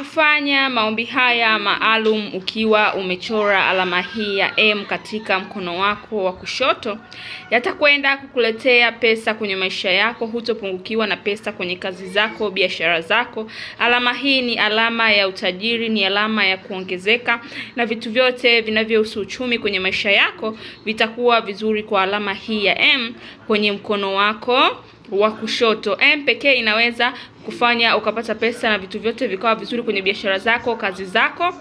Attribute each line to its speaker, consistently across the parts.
Speaker 1: kufanya maombi haya maalum ukiwa umechora alama hii ya M katika mkono wako wa kushoto, yatakwenda kukuletea pesa kwenye maisha yako. Hutopungukiwa na pesa kwenye kazi zako, biashara zako. Alama hii ni alama ya utajiri, ni alama ya kuongezeka, na vitu vyote vinavyohusu uchumi kwenye maisha yako vitakuwa vizuri kwa alama hii ya M kwenye mkono wako wa kushoto. M pekee inaweza kufanya ukapata pesa na vitu vyote vikawa vizuri kwenye biashara zako, kazi zako,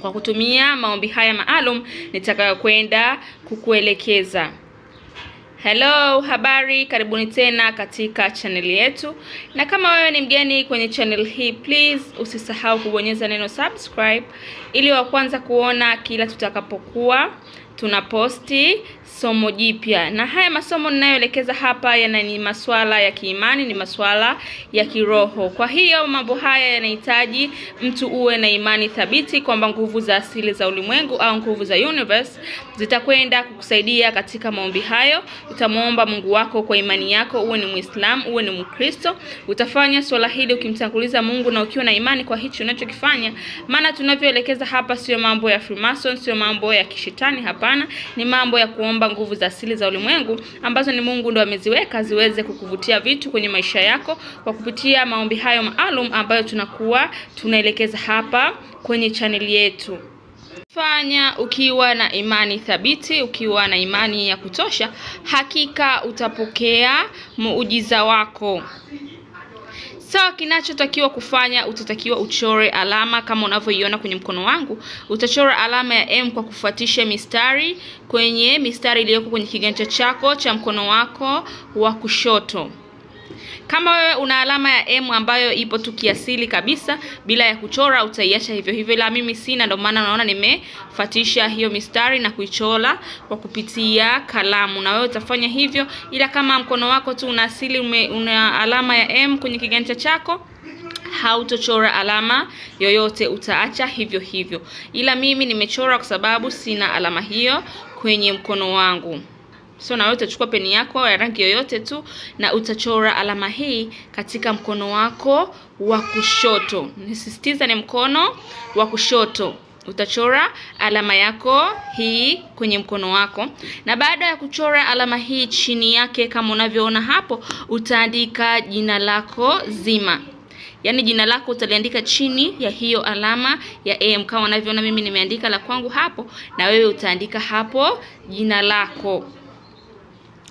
Speaker 1: kwa kutumia maombi haya maalum nitakayokwenda kukuelekeza. Hello, habari, karibuni tena katika channel yetu. Na kama wewe ni mgeni kwenye channel hii, please usisahau kubonyeza neno subscribe ili wa kwanza kuona kila tutakapokuwa tunaposti somo jipya. Na haya masomo ninayoelekeza hapa ni masuala ya kiimani, ni masuala ya kiroho. Kwa hiyo mambo haya yanahitaji mtu uwe na imani thabiti kwamba nguvu za asili za ulimwengu au nguvu za universe zitakwenda kukusaidia katika maombi hayo. Utamuomba Mungu wako kwa imani yako, uwe ni Muislamu, uwe ni Mkristo. Utafanya swala hili ukimtanguliza Mungu na ukiwa na imani kwa hicho unachokifanya. Maana tunavyoelekeza hapa sio mambo ya Freemason, sio mambo ya kishetani, hapana. Ni mambo ya kuomba nguvu za asili za ulimwengu ambazo ni Mungu ndo ameziweka ziweze kukuvutia vitu kwenye maisha yako kwa kupitia maombi hayo maalum ambayo tunakuwa tunaelekeza hapa kwenye channel yetu. Fanya ukiwa na imani thabiti, ukiwa na imani ya kutosha, hakika utapokea muujiza wako. So kinachotakiwa kufanya, utatakiwa uchore alama kama unavyoiona kwenye mkono wangu. Utachora alama ya M kwa kufuatisha mistari kwenye mistari iliyoko kwenye kiganja chako cha mkono wako wa kushoto. Kama wewe una alama ya M ambayo ipo tu kiasili kabisa bila ya kuchora, utaiacha hivyo hivyo, ila mimi sina, ndio maana naona nimefuatisha hiyo mistari na kuichora kwa kupitia kalamu. Na wewe utafanya hivyo, ila kama mkono wako tu una asili una alama ya M kwenye kiganja chako, hautochora alama yoyote, utaacha hivyo hivyo. Ila mimi nimechora kwa sababu sina alama hiyo kwenye mkono wangu. So na wewe utachukua peni yako ya rangi yoyote tu na utachora alama hii katika mkono wako wa kushoto. Nisisitiza ni mkono wa kushoto. Utachora alama yako hii kwenye mkono wako. Na baada ya kuchora alama hii, chini yake kama unavyoona hapo, utaandika jina lako zima. Yaani jina lako utaliandika chini ya hiyo alama ya M kama unavyoona mimi nimeandika la kwangu hapo, na wewe utaandika hapo jina lako.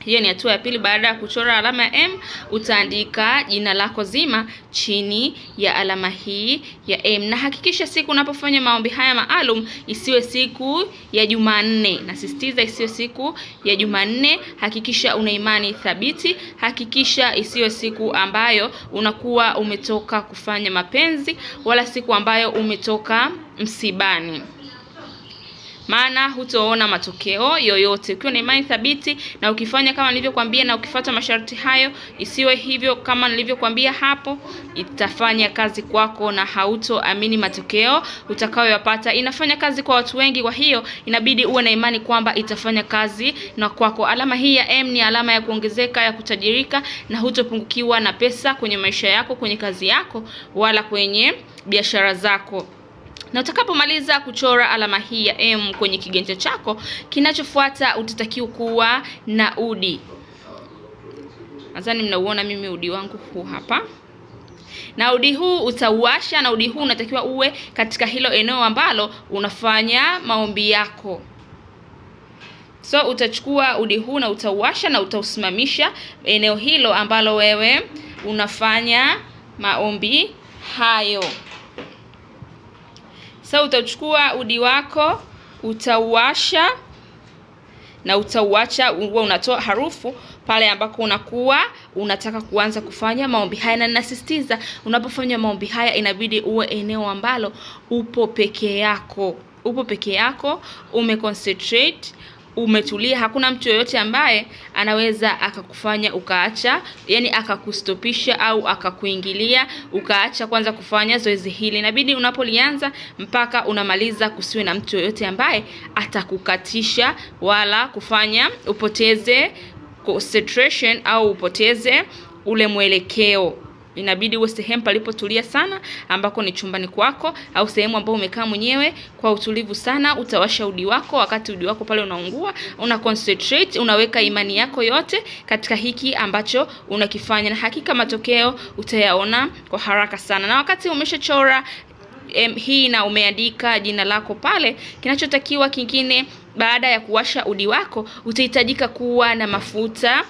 Speaker 1: Hiyo ni hatua ya pili. Baada ya kuchora alama ya M, utaandika jina lako zima chini ya alama hii ya M. Na hakikisha siku unapofanya maombi haya maalum isiwe siku ya Jumanne. Nasisitiza isiwe siku ya Jumanne. Hakikisha una imani thabiti. Hakikisha isiwe siku ambayo unakuwa umetoka kufanya mapenzi, wala siku ambayo umetoka msibani, maana hutoona matokeo yoyote. Ukiwa na imani thabiti na ukifanya kama nilivyokuambia na ukifuata masharti hayo, isiwe hivyo kama nilivyokuambia hapo, itafanya kazi kwako na hautoamini matokeo utakayoyapata. Inafanya kazi kwa watu wengi, kwa hiyo inabidi uwe na imani kwamba itafanya kazi na kwako. Alama hii ya M ni alama ya kuongezeka, ya kutajirika, na hutopungukiwa na pesa kwenye maisha yako, kwenye kazi yako, wala kwenye biashara zako. Na utakapomaliza kuchora alama hii ya M kwenye kiganja chako, kinachofuata utatakiwa kuwa na udi. Nadhani mnauona mimi udi wangu huu hapa. Na udi huu utauasha, na udi huu unatakiwa uwe katika hilo eneo ambalo unafanya maombi yako. So utachukua udi huu na utauasha na utausimamisha eneo hilo ambalo wewe unafanya maombi hayo. So utachukua udi wako, utauasha na utauacha uwe unatoa harufu pale ambako unakuwa unataka kuanza kufanya maombi haya. Na ninasisitiza, unapofanya maombi haya inabidi uwe eneo ambalo upo peke yako. Upo peke yako, umeconcentrate, umetulia. Hakuna mtu yoyote ambaye anaweza akakufanya ukaacha, yani akakustopisha au akakuingilia ukaacha kwanza kufanya zoezi hili. Inabidi unapolianza mpaka unamaliza kusiwe na mtu yoyote ambaye atakukatisha wala kufanya upoteze concentration au upoteze ule mwelekeo. inabidi uwe sehemu palipotulia sana, ambako ni chumbani kwako au sehemu ambayo umekaa mwenyewe kwa utulivu sana. Utawasha udi wako, wakati udi wako pale unaungua, una concentrate, unaweka imani yako yote katika hiki ambacho unakifanya, na hakika matokeo utayaona kwa haraka sana. Na wakati umeshachora hii na umeandika jina lako pale, kinachotakiwa kingine baada ya kuwasha udi wako, utahitajika kuwa na mafuta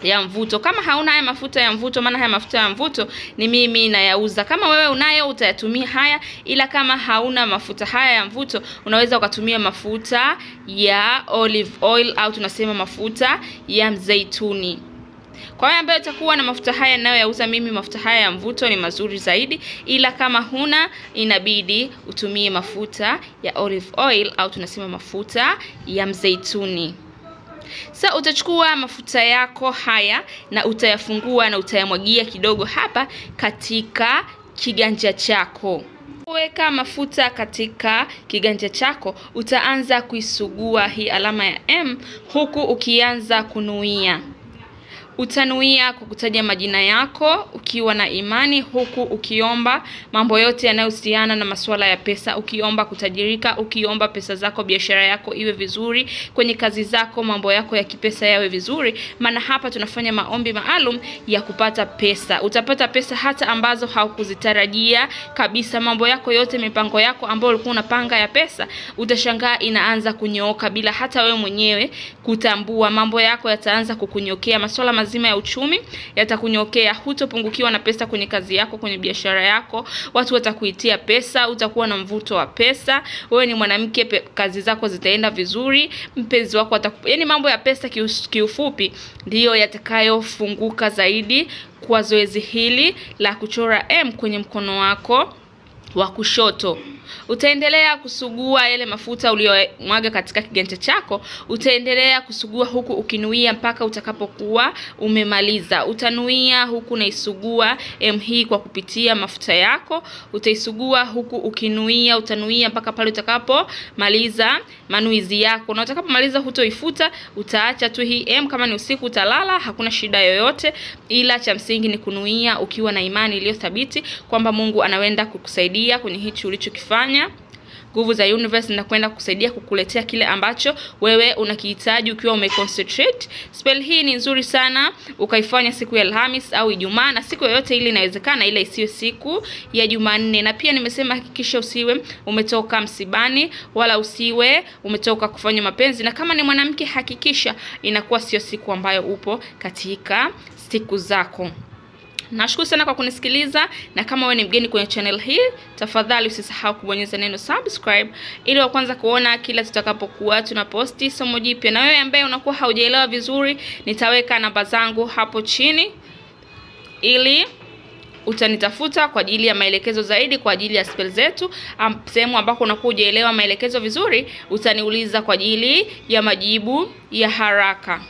Speaker 1: ya mvuto. Kama hauna haya mafuta ya mvuto, maana haya mafuta ya mvuto ni mimi nayauza. Kama wewe unayo utayatumia haya, ila kama hauna mafuta haya ya mvuto, unaweza ukatumia mafuta ya olive oil au tunasema mafuta ya mzeituni. Kwa hiyo ambaye utakuwa na mafuta haya ninayoyauza mimi, mafuta haya ya mvuto ni mazuri zaidi, ila kama huna inabidi utumie mafuta ya olive oil au tunasema mafuta ya mzeituni. Sasa utachukua mafuta yako haya na utayafungua na utayamwagia kidogo hapa katika kiganja chako. Weka mafuta katika kiganja chako, utaanza kuisugua hii alama ya M huku ukianza kunuia. Utanuia kwa kutaja majina yako ukiwa na imani, huku ukiomba mambo yote yanayohusiana na masuala ya pesa, ukiomba kutajirika, ukiomba pesa zako, biashara yako iwe vizuri, kwenye kazi zako mambo yako ya kipesa yawe vizuri, maana hapa tunafanya maombi maalum ya kupata pesa. Utapata pesa hata ambazo haukuzitarajia kabisa. Mambo yako yote, mipango yako ambayo ulikuwa unapanga ya pesa, utashangaa inaanza kunyooka bila hata wewe mwenyewe kutambua. Mambo yako yataanza kukunyokea, masuala mazima ya uchumi yatakunyokea. Hutopungukiwa na pesa kwenye kazi yako, kwenye biashara yako, watu watakuitia pesa, utakuwa na mvuto wa pesa. Wewe ni mwanamke, kazi zako zitaenda vizuri, mpenzi wako yaani mambo ya pesa kiufupi ndiyo yatakayofunguka zaidi kwa zoezi hili la kuchora M kwenye mkono wako wa kushoto. Utaendelea kusugua yale mafuta uliyomwaga katika kiganja chako, utaendelea kusugua huku ukinuia mpaka utakapokuwa umemaliza. Utanuia huku unaisugua M hii kwa kupitia mafuta yako, utaisugua huku ukinuia, utanuia mpaka pale utakapomaliza manuizi yako. Na utakapomaliza hutoifuta, utaacha tu hii M. Kama ni usiku utalala, hakuna shida yoyote, ila cha msingi ni kunuia ukiwa na imani iliyo thabiti kwamba Mungu anaenda kukusaidia kwenye hichi ulichokifanya. Nguvu za universe zinakwenda kusaidia kukuletea kile ambacho wewe unakihitaji ukiwa umeconcentrate. Spell hii ni nzuri sana ukaifanya siku ya Alhamis au Ijumaa, na siku yoyote ile inawezekana, ila isiwe siku ya Jumanne. Na pia nimesema hakikisha usiwe umetoka msibani wala usiwe umetoka kufanya mapenzi, na kama ni mwanamke hakikisha inakuwa sio siku ambayo upo katika siku zako. Nashukuru sana kwa kunisikiliza, na kama wewe ni mgeni kwenye channel hii, tafadhali usisahau kubonyeza neno subscribe ili wa kwanza kuona kila tutakapokuwa tunaposti somo jipya. Na wewe ambaye unakuwa haujaelewa vizuri, nitaweka namba zangu hapo chini ili utanitafuta kwa ajili ya maelekezo zaidi kwa ajili ya spell zetu. Sehemu ambako unakuwa hujaelewa maelekezo vizuri, utaniuliza kwa ajili ya majibu ya haraka.